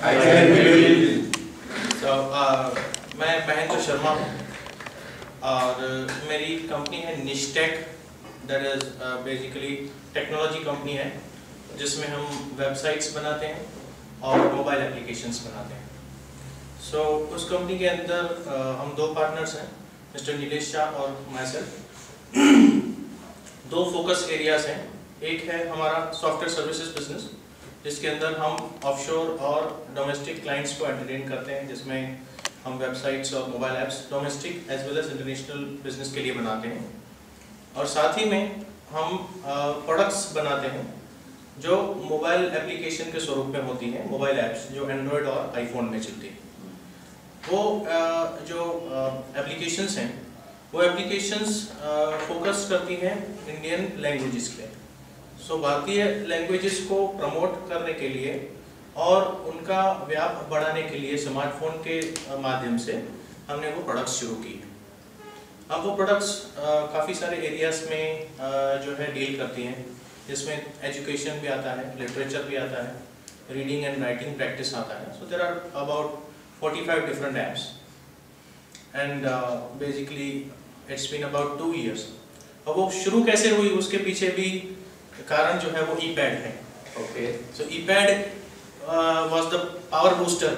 I can believe. So, मैं महेंद्र शर्मा हूँ और मेरी कंपनी है Nishtech, that is basically technology company है जिसमें हम वेबसाइट्स बनाते हैं और मोबाइल एप्लीकेशंस बनाते हैं। सो उस कंपनी के अंदर हम दो पार्टनर्स हैं, मिस्टर नीलेश शाह और मैं सेल्फ। दो फोकस एरियाज हैं, एक है हमारा सॉफ्टवेयर सर्विसेज बिजनेस जिसके अंदर हम ऑफशोर और डोमेस्टिक क्लाइंट्स को एंटरटेन करते हैं, जिसमें हम वेबसाइट्स और mobile apps domestic as well as international business के लिए बनाते हैं। और साथ ही में हम प्रोडक्ट्स बनाते हैं जो मोबाइल एप्लीकेशन के स्वरूप में होती हैं, मोबाइल ऐप्स जो एंड्रॉयड और आईफोन में चलती हैं। वो जो एप्लीकेशंस हैं वो एप्लीकेशंस फोकस करती हैं इंडियन लैंग्वेजेस पे। सो भारतीय लैंग्वेजेस को प्रमोट करने के लिए और उनका व्याप बढ़ाने के लिए स्मार्टफोन के माध्यम से हमने वो प्रोडक्ट्स शुरू किए। अब वो प्रोडक्ट्स काफ़ी सारे एरियाज में जो है डील करती हैं, जिसमें एजुकेशन भी आता है, लिटरेचर भी आता है, रीडिंग एंड राइटिंग प्रैक्टिस आता है। So there are about 45 different apps and basically it's been about 2 years। अब वो शुरू कैसे हुई उसके पीछे भी कारण जो है वो ईपैड है। Okay. So ePad was the power booster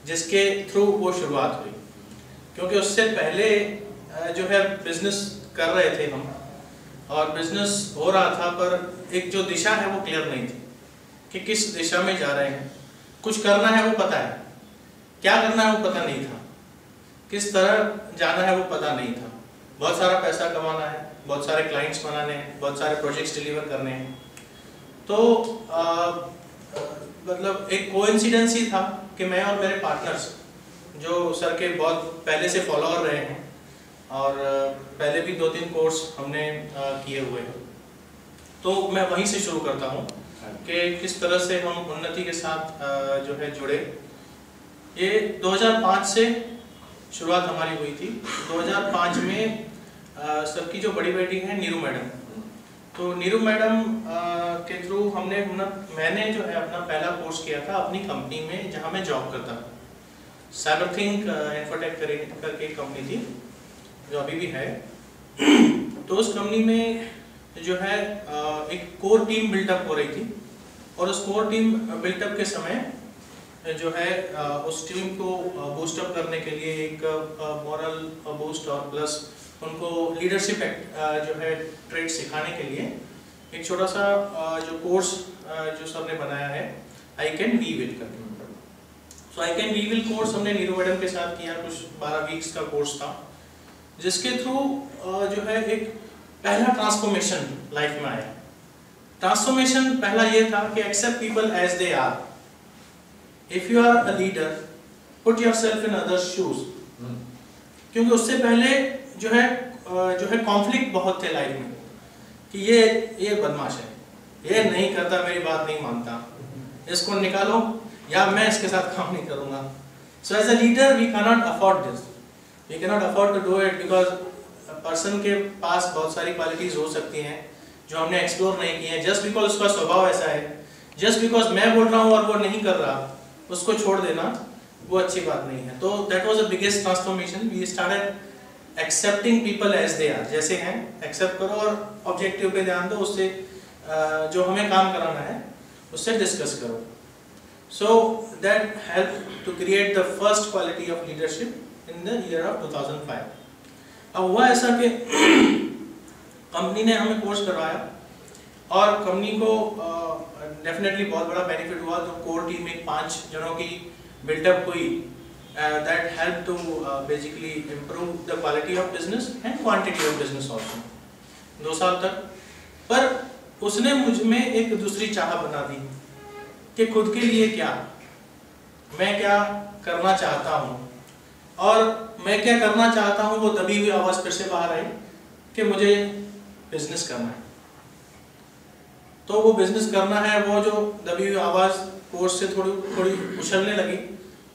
जिसके थ्रू वो शुरुआत हुई, क्योंकि उससे पहले जो है बिजनेस कर रहे थे हम और बिजनेस हो रहा था, पर एक जो दिशा है वो क्लियर नहीं थी कि किस दिशा में जा रहे हैं। कुछ करना है वो पता है, क्या करना है वो पता नहीं था, किस तरह जाना है वो पता नहीं था। बहुत सारा पैसा कमाना है, बहुत सारे क्लाइंट्स बनाने हैं, बहुत सारे प्रोजेक्ट्स डिलीवर करने हैं। तो मतलब एक कोइंसिडेंस ही था कि मैं और मेरे पार्टनर्स जो सर के बहुत पहले से फॉलोअर रहे हैं और पहले भी 2-3 कोर्स हमने किए हुए हैं, तो मैं वहीं से शुरू करता हूँ कि किस तरह से हम उन्नति के साथ जो है जुड़े। ये 2005 से शुरुआत हमारी हुई थी। 2005 में सर की जो बड़ी बेटी है नीरू मैडम, तो नीरू मैडम के थ्रू मैंने जो है अपना पहला कोर्स किया था अपनी कंपनी में जहां मैं जॉब करता था। साइबरथिंक इन्फोटेक करके एक कंपनी थी जो अभी भी है। तो उस कंपनी में जो है एक कोर टीम बिल्टअप हो रही थी और उस कोर टीम बिल्टअप के समय जो है उस टीम को बूस्टअप करने के लिए एक मॉरल बूस्ट और प्लस उनको लीडरशिप जो है ट्रेड सिखाने के लिए एक छोटा सा जो कोर्स जो सर ने बनाया है, आई कैन वी विल करके। So I can we will course हमने नीरू मैडम के साथ किया, कुछ 12 वीक्स का कोर्स था, जिसके थ्रू जो है एक पहला ट्रांसफॉर्मेशन लाइफ में आया। ट्रांसफॉर्मेशन पहला ये था कि accept people as they are. If you are a leader, put yourself in others shoes. क्योंकि उससे पहले जो है कॉन्फ्लिक्ट बहुत थे लाइफ में कि ये बदमाश है, ये नहीं करता, मेरी बात नहीं मानता, इसको निकालो या मैं इसके साथ काम नहीं करूंगा। So as a leader we can not afford this, we can not afford to do it, because person के पास बहुत सारी क्वालिटीज हो सकती हैं जो हमने एक्सप्लोर नहीं की हैं। जस्ट बिकॉज उसका स्वभाव ऐसा है, जस्ट बिकॉज मैं बोल रहा हूँ और वो नहीं कर रहा, उसको छोड़ देना वो अच्छी बात नहीं है। तो that was the biggest transformation. We started accepting people as they are, जैसे हैं एक्सेप्ट करो और ऑब्जेक्टिव पे ध्यान दो, उससे जो हमें काम कराना है उससे डिस्कस करो। So that help to create the first quality of leadership in the year of 2005। अब हुआ ऐसा कि कंपनी ने हमें कोर्स करवाया और कंपनी को डेफिनेटली बहुत बड़ा बेनिफिट हुआ। जो कोर टीम में 5 जनों की बिल्डअप हुई, that helped to basically improve the quality of business and quantity of business also 2 साल तक। पर उसने मुझ में एक दूसरी चाह बना दी कि खुद के लिए क्या, मैं क्या करना चाहता हूँ, और मैं क्या करना चाहता हूँ वो दबी हुई आवाज़ फिर से बाहर आई कि मुझे बिजनेस करना है। तो वो बिजनेस करना है, वो जो दबी हुई आवाज़ कोर्स से थोड़ी उछलने लगी।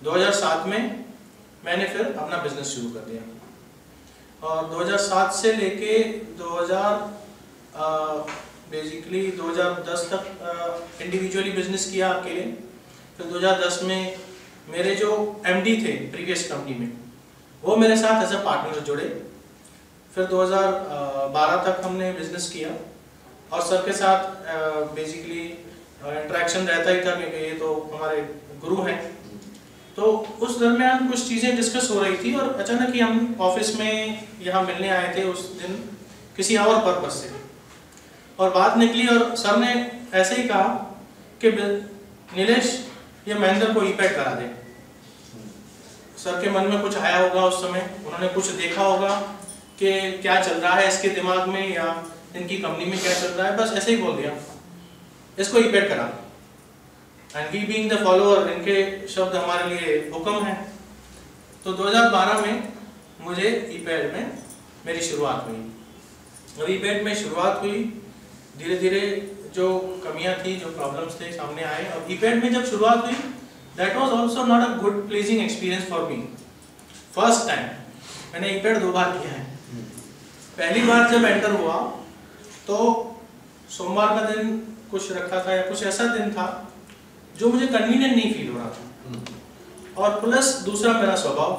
2007 में मैंने फिर अपना बिजनेस शुरू कर दिया और 2007 से लेके 2010 तक इंडिविजुअली बिजनेस किया अकेले। फिर 2010 में मेरे जो MD थे प्रीवियस कंपनी में, वो मेरे साथ एज अ पार्टनर जुड़े। फिर 2012 तक हमने बिजनेस किया और सर के साथ बेसिकली इंटरेक्शन रहता ही था क्योंकि ये तो हमारे गुरु हैं। तो उस दरमियान कुछ चीज़ें डिस्कस हो रही थी और अचानक ही हम ऑफिस में यहाँ मिलने आए थे उस दिन किसी और पर्पस से, और बात निकली और सर ने ऐसे ही कहा कि नीलेश ये महेंद्र को ईपैड करा दे। सर के मन में कुछ आया होगा उस समय, उन्होंने कुछ देखा होगा कि क्या चल रहा है इसके दिमाग में या इनकी कंपनी में क्या चल रहा है, बस ऐसे ही बोल दिया इसको ईपैड करा। And we being the follower, इनके शब्द हमारे लिए हुक्म है। तो 2012 में मुझे ईपैड में मेरी शुरुआत हुई। और ईपैड में शुरुआत हुई, धीरे धीरे जो कमियां थी, जो प्रॉब्लम्स थे सामने आए। और ईपैड में जब शुरुआत हुई, that was also not a good pleasing experience for me. First time मैंने ईपैड 2 बार किया है। पहली बार जब एंटर हुआ तो सोमवार का दिन कुछ रखा था या कुछ ऐसा दिन था जो मुझे कन्वीनियंट नहीं फील हो रहा था। और प्लस दूसरा मेरा स्वभाव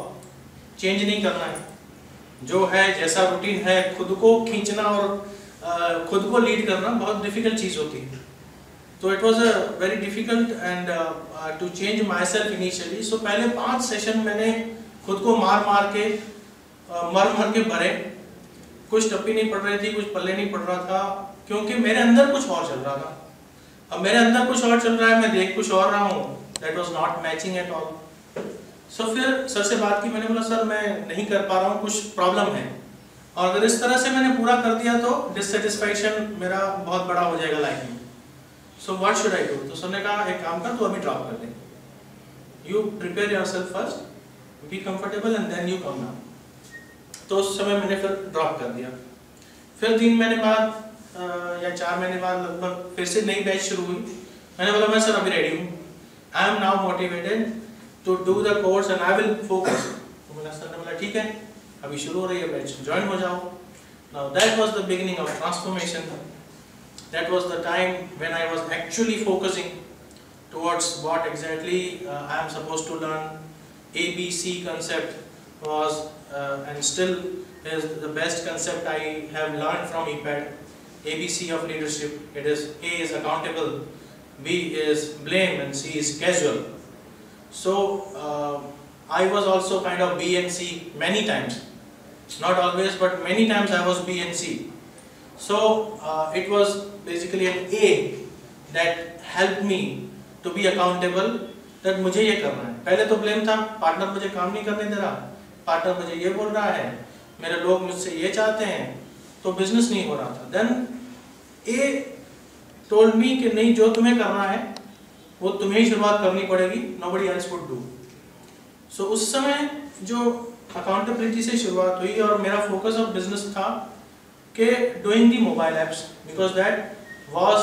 चेंज नहीं करना है, जो है जैसा रूटीन है खुद को खींचना और खुद को लीड करना बहुत डिफिकल्ट चीज़ होती है। तो it was a very difficult and to change myself initially. So पहले 5 सेशन मैंने खुद को मार मार के भरे। कुछ टप्पी नहीं पड़ रही थी, कुछ पल्ले नहीं पड़ रहा था, क्योंकि मेरे अंदर कुछ और चल रहा था। अब मेरे अंदर कुछ और चल रहा है, मैं देख कुछ और रहा हूँ, that was not matching at all. So फिर सर से बात की, मैंने बोला सर मैं नहीं कर पा रहा हूँ, कुछ प्रॉब्लम है, और अगर इस तरह से मैंने पूरा कर दिया तो डिससेटिस्फैक्शन मेरा बहुत बड़ा हो जाएगा लाइफ में। So what should I do? तो सर ने कहा एक काम कर, तू अभी ड्रॉप कर दे, you prepare yourself first, be comfortable and then you come now. तो उस समय मैंने फिर ड्रॉप कर दिया। फिर 3 महीने बाद या 4 महीने बाद लगभग फिर से नई बैच शुरू हुई। मैंने बोला मैं सर अभी रेडी हूँ, I am now motivated to do the course and I will focus. तो बोला सर ने बोला ठीक है अभी शुरू हो रही है बैच, ज्वाइन हो जाओ। Now that was the beginning of transformation. That was the time when I was actually focusing towards what exactly I am supposed to learn. ABC concept was and still is the best concept I have learned from EPAD. ABC of leadership. It is A is accountable, B is blame, and C is casual. So I was also kind of B and C many times, not always, but many times I was B and C. So it was basically an A that helped me to be accountable, that मुझे ये करना है। पहले तो blame था, partner मुझे काम नहीं करने दे रहा, पार्टनर मुझे ये बोल रहा है, मेरे लोग मुझसे ये चाहते हैं, तो बिजनेस नहीं हो रहा था। देन ए टोल्ड मी कि नहीं, जो तुम्हें करना है वो तुम्हें ही शुरुआत करनी पड़ेगी, नोबडी एल्स वुड डू। सो उस समय जो अकाउंटेबिलिटी से शुरुआत हुई और मेरा फोकस ऑफ बिजनेस था कि doing the mobile apps, because that was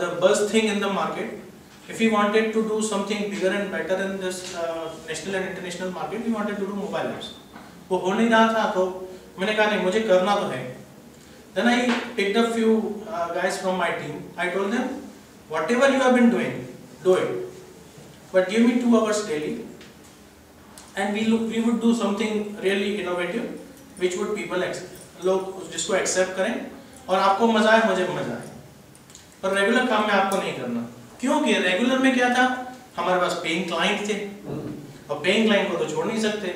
the buzz thing in the market. If we wanted to do something bigger and better in this national and international market, we wanted to do mobile apps. वो हो नहीं रहा था, तो मैंने कहा नहीं मुझे करना तो है। Then I picked up few guys from my team. I told them, whatever you have been doing, do it, but give me 2 hours daily, and we would do something really innovative, which would people लोग जिसको accept करें और आपको मजा आए, मुझे मजा आए। पर रेगुलर काम में आपको नहीं करना, क्योंकि रेगुलर में क्या था, हमारे पास पेइंग क्लाइंट थे और पेइंग क्लाइंट को तो छोड़ नहीं सकते।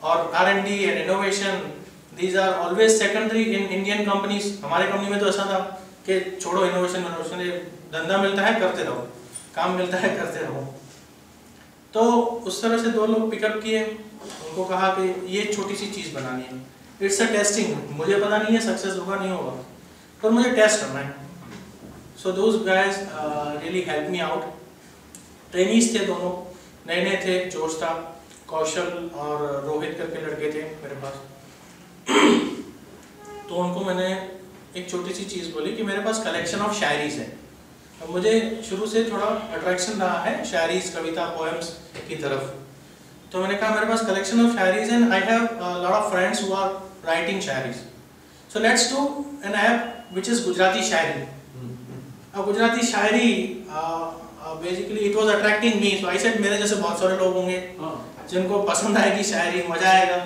और R&D and innovation, these are always secondary in Indian companies. हमारे कंपनी में तो ऐसा था कि छोड़ो इनोवेशन, ये धंधा मिलता है करते रहो, काम मिलता है करते रहो। तो उस तरह से 2 लोग पिकअप किए, उनको कहा कि ये छोटी सी चीज़ बनानी है, इट्स अ टेस्टिंग, मुझे पता नहीं है सक्सेस होगा नहीं होगा, पर मुझे टेस्ट करना है। So those guys really helped me out. Trainees थे दोनों, नए नए थे, जोश था। कौशल और रोहित करके लड़के थे मेरे पास। तो उनको मैंने एक छोटी सी चीज़ बोली कि मेरे पास कलेक्शन ऑफ शायरीज है। अब मुझे शुरू से थोड़ा अट्रैक्शन रहा है शायरीज, कविता, पोएम्स की तरफ। तो मैंने कहा मेरे पास कलेक्शन ऑफ शायरीज and I have lot of friends who are writing शायरीज, so let's do an app which is Gujarati shayari. अब Gujarati shayari basically it was attracting me, so I said मेरे जैसे बहुत सारे लोग होंगे जिनको पसंद आएगी शायरी, मजा आएगा।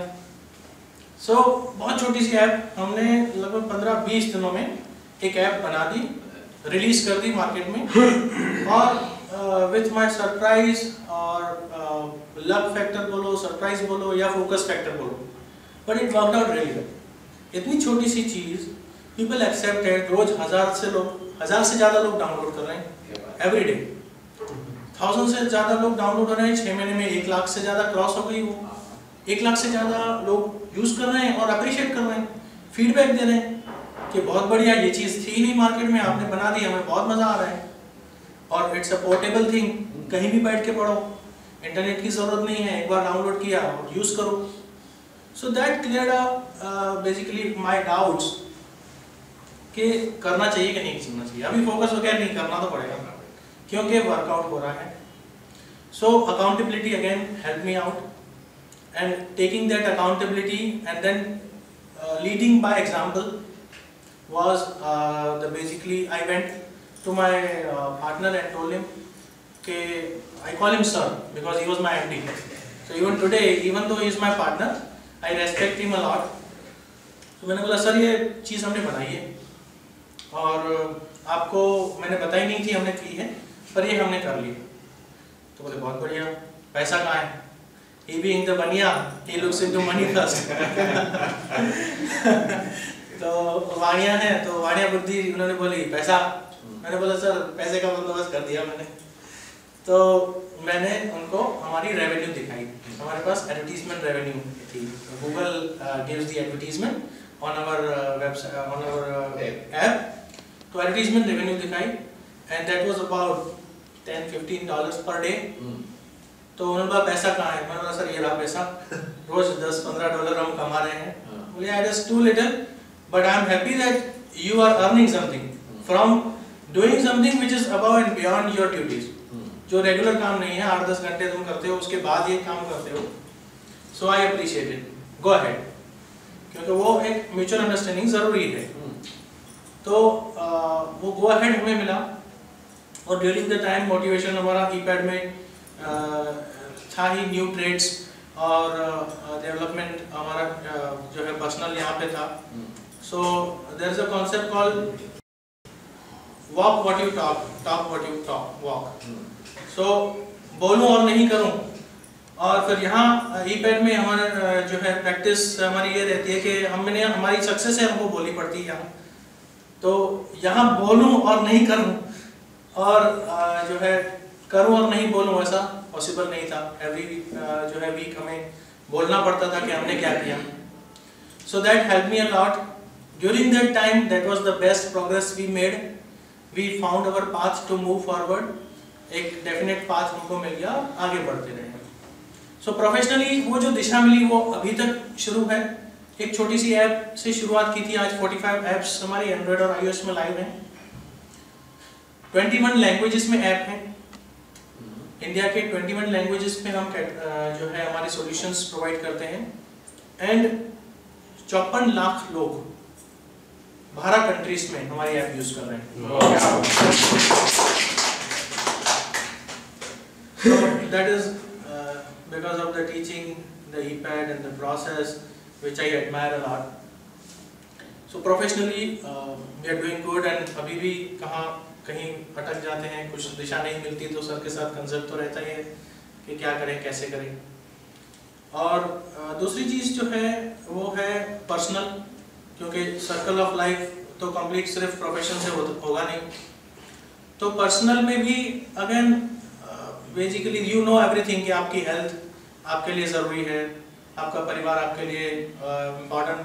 सो बहुत छोटी सी ऐप हमने लगभग 15-20 दिनों में एक ऐप बना दी, रिलीज कर दी मार्केट में। और विथ माय सरप्राइज और लक फैक्टर बोलो, सरप्राइज बोलो या फोकस फैक्टर बोलो, but it worked out really well. इतनी छोटी सी चीज पीपल एक्सेप्टेड, रोज 1000 से ज़्यादा लोग डाउनलोड कर रहे हैं एवरी डे, 1000 से ज़्यादा लोग डाउनलोड कर रहे हैं। 6 महीने में 1 लाख से ज़्यादा क्रॉस हो गई वो, 1 लाख से ज़्यादा लोग यूज़ कर रहे हैं और अप्रिशिएट कर रहे हैं, फीडबैक दे रहे हैं कि बहुत बढ़िया, ये चीज़ थी नहीं मार्केट में, आपने बना दी, हमें बहुत मज़ा आ रहा है। और इट्स अ पोर्टेबल थिंग, कहीं भी बैठ के पढ़ो, इंटरनेट की ज़रूरत नहीं है, एक बार डाउनलोड किया और यूज़ करो। So that cleared basically my doubts कि करना चाहिए कि नहीं करना चाहिए। अभी फोकस वगैरह नहीं, करना तो पड़ेगा क्योंकि वर्कआउट हो रहा है। So accountability again help me out, and taking that accountability and then leading by example was basically I went to my partner and told him I call him sir because he was my MD. So even today, even though he is my partner, I respect him a lot. तो मैंने बोला sir ये चीज़ हमने बनाई है और आपको मैंने बताई नहीं थी हमने की है, पर ये हमने कर ली। तो बोले बहुत बढ़िया, पैसा कहाँ है? He being the बनिया, he looks into money first. तो वाणिया है, तो वाणिया बुद्धि उन्होंने बोली पैसा। मैंने बोला सर पैसे का बंदोबस्त कर दिया मैंने। तो मैंने उनको हमारी रेवेन्यू दिखाई, हमारे पास एडवर्टीजमेंट रेवेन्यू थी, Google gives the advertisement on our website, on our app. तो एडवर्टीजमेंट रेवेन्यू दिखाई and that was about $10-15 per day. तो उन्होंने बोला पैसा कहाँ है? मैंने बोला सर ये रहा पैसा, रोज $10-15 हम कमा रहे हैं। बोले I just too little but I am happy that you are earning something from doing something which is above and beyond your duties. जो रेगुलर काम नहीं है, 8-10 घंटे तुम करते हो, उसके बाद ये काम करते हो। So I appreciate it. Go ahead. क्योंकि वो एक म्यूचुअल अंडरस्टैंडिंग जरूरी है। तो वो go ahead हमें मिला और during the time मोटिवेशन हमारा ईपैड में था ही, न्यू ट्रेड्स और डेवलपमेंट हमारा जो है पर्सनल यहाँ पे था। So there is a concept called walk what you talk, talk what you talk, walk. So बोलूं और नहीं करूं। और फिर यहाँ ईपैड में हमारा जो है प्रैक्टिस हमारी ये रहती है कि हमने हमारी सक्सेस है हमको बोलनी पड़ती है यहाँ। तो यहाँ बोलूं और नहीं करूं, और जो है करूं और नहीं बोलूं, ऐसा पॉसिबल नहीं था। एवरी जो है वीक हमें बोलना पड़ता था कि हमने क्या किया। So that helped me a lot. During that time, that was the best progress we made. We found our path to move forward. एक definite path हमको मिल गया, आगे बढ़ते रहे। So professionally वो जो दिशा मिली वो अभी तक शुरू है। एक छोटी सी ऐप से शुरुआत की थी, आज 45 ऐप्स हमारी एंड्रॉइड और iOS में लाइव हैं। 21 लैंग्वेजेस में ऐप हैं। इंडिया के 21 लैंग्वेजेस में हम जो है हमारे सॉल्यूशंस प्रोवाइड करते हैं। एंड 54 लाख लोग 12 कंट्रीज में हमारी ऐप यूज कर रहे हैं। So that is because of the teaching, the ePad and the process, which I admire a lot. So professionally we are doing good, and अभी भी कहीं अटक जाते हैं, कुछ दिशा नहीं मिलती तो सर के साथ कंसल्ट तो रहता ही है कि क्या करें, कैसे करें। और दूसरी चीज़ जो है वो है पर्सनल, क्योंकि सर्कल ऑफ लाइफ तो कंप्लीट सिर्फ प्रोफेशन से होगा नहीं। तो पर्सनल में भी again basically you know everything कि आपकी हेल्थ आपके लिए ज़रूरी है, आपका परिवार आपके लिए इम्पॉर्टेंट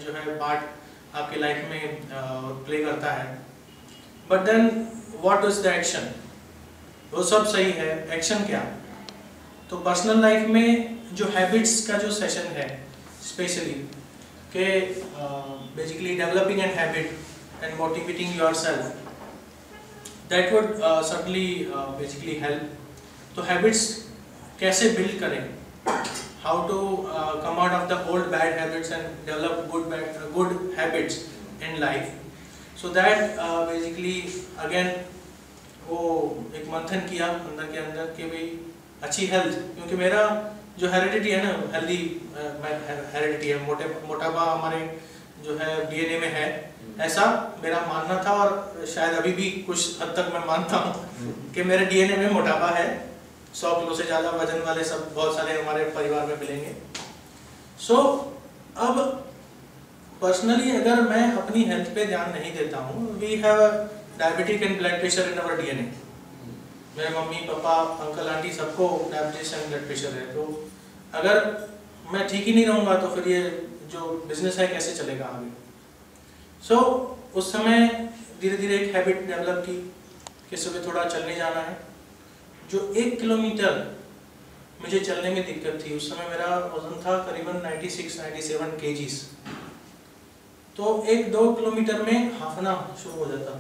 जो है पार्ट आपके लाइफ में प्ले करता है। But then what is the action? वो सब सही है, एक्शन क्या? तो पर्सनल लाइफ में जो हैबिट्स का जो सेशन है स्पेशली के basically developing an habit and motivating yourself, that would certainly basically help. तो हैबिट्स कैसे बिल्ड करें, how to come out of the old bad habits and develop good habits in life, so that basically again वो एक मंथन किया अंदर के अंदर कि भाई अच्छी हेल्थ, क्योंकि मेरा जो हेरिडिटी है ना, हेल्दी हेरिडिटी है, मोटापा हमारे जो है डीएनए में है, ऐसा मेरा मानना था और शायद अभी भी कुछ हद तक मैं मानता हूँ कि मेरे डीएनए में मोटापा है। 100 किलो से ज़्यादा वजन वाले सब बहुत सारे हमारे परिवार में मिलेंगे। सो अब पर्सनली अगर मैं अपनी हेल्थ पे ध्यान नहीं देता हूँ, we have diabetic and blood pressure in our DNA. मेरे मम्मी पापा अंकल आंटी सबको डायबिटीज एंड ब्लड प्रेशर है। तो अगर मैं ठीक ही नहीं रहूँगा तो फिर ये जो बिजनेस है कैसे चलेगा आगे। सो उस समय धीरे धीरे एक हैबिट डेवलप की कि सुबह थोड़ा चलने जाना है। जो 1 किलोमीटर मुझे चलने में दिक्कत थी, उस समय मेरा वजन था करीबन 96-97 kgs। तो 1-2 किलोमीटर में हांफना शुरू हो जाता,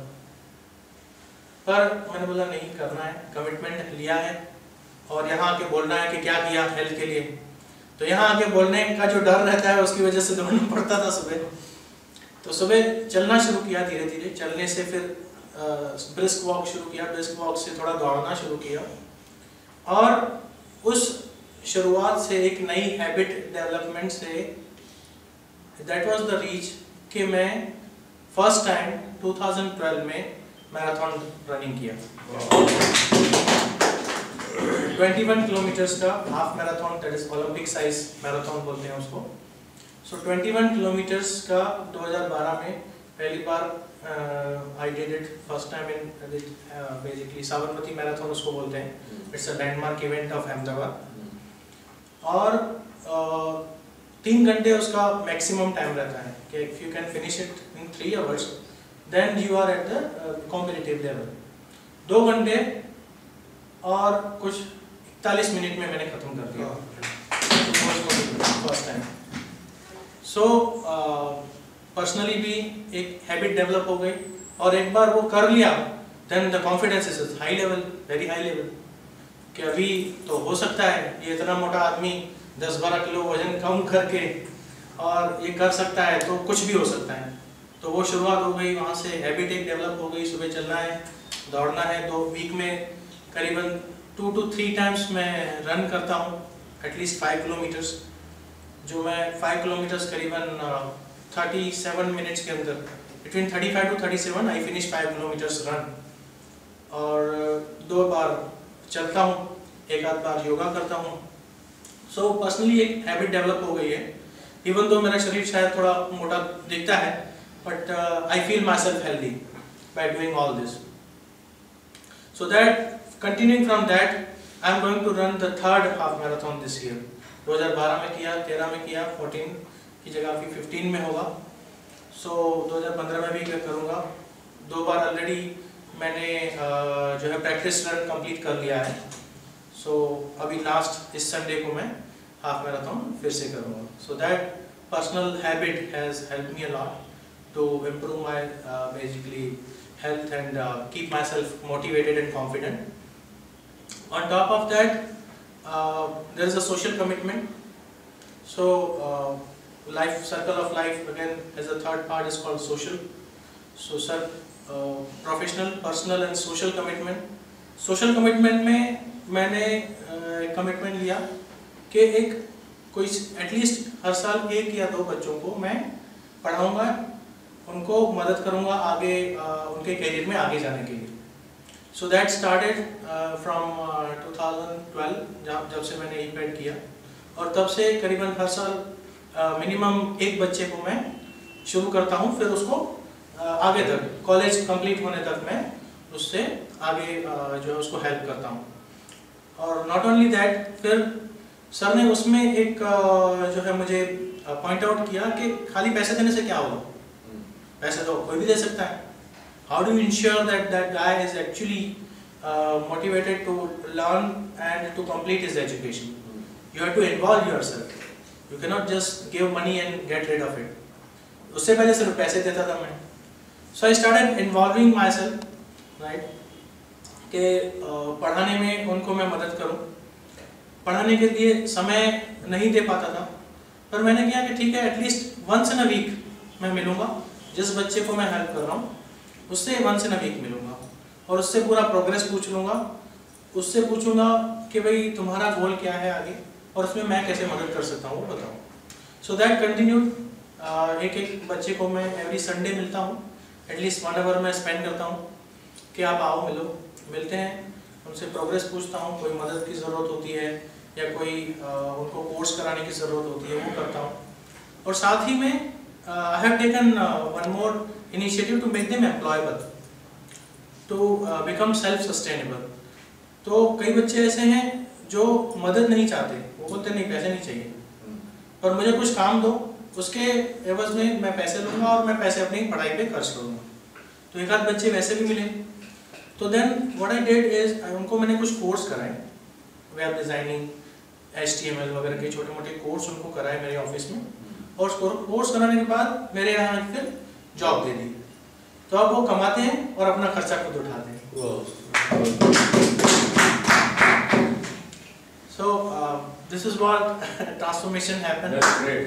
पर मैंने बोला नहीं करना है, कमिटमेंट लिया है और यहाँ आके बोलना है कि क्या किया हेल्थ के लिए। तो यहाँ आके बोलने का जो डर रहता है उसकी वजह से दौड़ना पड़ता था सुबह। तो सुबह चलना शुरू किया धीरे धीरे, चलने से फिर ब्रिस्क वॉक शुरू किया, ब्रिस्क वॉक से थोड़ा दौड़ना शुरू किया और उस शुरुआत से एक नई habit development say that was the reach कि मैं फर्स्ट टाइम 2012 में मैराथन रनिंग किया। 21 किलोमीटर्स का half marathon, that is Olympic size marathon बोलते हैं उसको। सो 21 किलोमीटर्स का 2012 में पहली बार I did it first time in basically Sabarmati marathon उसको बोलते हैं। It's a landmark event of Ahmedabad और 3 घंटे उसका मैक्सिमम टाइम रहता है कि if you can finish it in 3 hours then you are at the competitive level. 2 घंटे और कुछ 41 मिनट में मैंने खत्म कर दिया फर्स्ट टाइम। सो पर्सनली भी एक हैबिट डेवलप हो गई और एक बार वो कर लिया then the confidence is high level, very high level कि अभी तो हो सकता है ये इतना मोटा आदमी 10-12 किलो वजन कम करके और ये कर सकता है, तो कुछ भी हो सकता है। तो वो शुरुआत हो गई, वहाँ से हैबिट एक डेवलप हो गई। सुबह चलना है, दौड़ना है। 2 वीक में करीबन 2 to 3 टाइम्स मैं रन करता हूँ, एटलीस्ट 5 किलोमीटर्स। जो मैं 5 किलोमीटर्स करीबन 37 मिनट्स के अंदर, between 35 to 37 I finish 5 kilometres run. और 2 बार चलता हूँ, 1 आध बार योगा करता हूँ। सो पर्सनली एक हैबिट डेवलप हो गई है। इवन दो मेरा शरीर शायद थोड़ा मोटा दिखता है, but I feel myself healthy by doing all this. So that continuing from that I am going to run the 3rd half marathon this year. 2012 में किया, 13 में किया, 14 की जगह अभी 15 में होगा। सो 2015 में भी करूँगा। 2 बार ऑलरेडी मैंने जो है प्रैक्टिस रन कंप्लीट कर लिया है। सो अभी लास्ट इस संडे को मैं हाफ मैराथन फिर से करूँगा। So that personal habit has help me a lot to improve my basically health and keep myself motivated and confident. On top of that, there is a social commitment. So life circle of life again as a 3rd part is called social. So sir, professional, personal and social commitment. Social commitment में मैंने commitment लिया कि एक कोई at least हर साल 1 या 2 बच्चों को मैं पढ़ाऊँगा, उनको मदद करूंगा आगे उनके करियर में आगे जाने के लिए। सो दैट स्टार्टेड फ्रॉम 2012 जब से मैंने ई-पैड किया, और तब से करीबन हर साल मिनिमम 1 बच्चे को मैं शुरू करता हूं, फिर उसको आगे तक कॉलेज कंप्लीट होने तक मैं उससे आगे जो है उसको हेल्प करता हूं। और नॉट ओनली दैट, फिर सर ने उसमें एक जो है मुझे पॉइंट आउट किया कि खाली पैसे देने से क्या होगा, पैसे तो कोई भी दे सकता है। How do you ensure that that guy is actually motivated to learn and to complete his education? You have to involve yourself, you can not just give money and get rid of it. उससे पहले सिर्फ पैसे देता था मैं। So I started involving myself, right, कि पढ़ाने में उनको मैं मदद करूं। पढ़ाने के लिए समय नहीं दे पाता था, पर मैंने किया कि ठीक है at least once in a week मैं मिलूंगा। जिस बच्चे को मैं हेल्प कर रहा हूँ उससे वंस इन अ वीक मिलूंगा। और उससे पूरा प्रोग्रेस पूछ लूँगा। उससे पूछूंगा कि भाई तुम्हारा गोल क्या है आगे और उसमें मैं कैसे मदद कर सकता हूँ वो बताओ। So that continued. एक बच्चे को मैं एवरी संडे मिलता हूँ, एटलीस्ट 1 आवर मैं स्पेंड करता हूँ कि आप आओ मिलते हैं, उनसे प्रोग्रेस पूछता हूँ, कोई मदद की ज़रूरत होती है या कोई उनको कोर्स कराने की ज़रूरत होती है वो करता हूँ। और साथ ही में I have taken one more initiative to make them employable, to become self sustainable. तो कई बच्चे ऐसे हैं जो मदद नहीं चाहते, वो बोलते नहीं पैसे नहीं चाहिए पर मुझे कुछ काम दो, उसके एवज में मैं पैसे लूँगा और मैं पैसे अपनी पढ़ाई पे खर्च करूँगा। तो एक आध बच्चे वैसे भी मिले। तो then what I did is उनको मैंने कुछ कोर्स कराए, वेब डिज़ाइनिंग, HTML वगैरह के छोटे मोटे कोर्स उनको कराए मेरे ऑफिस में, और कोर्स कराने के बाद मेरे यहाँ फिर जॉब दे दी। तो अब वो कमाते हैं और अपना खर्चा खुद उठाते हैं। So this is what transformation happened. That's great.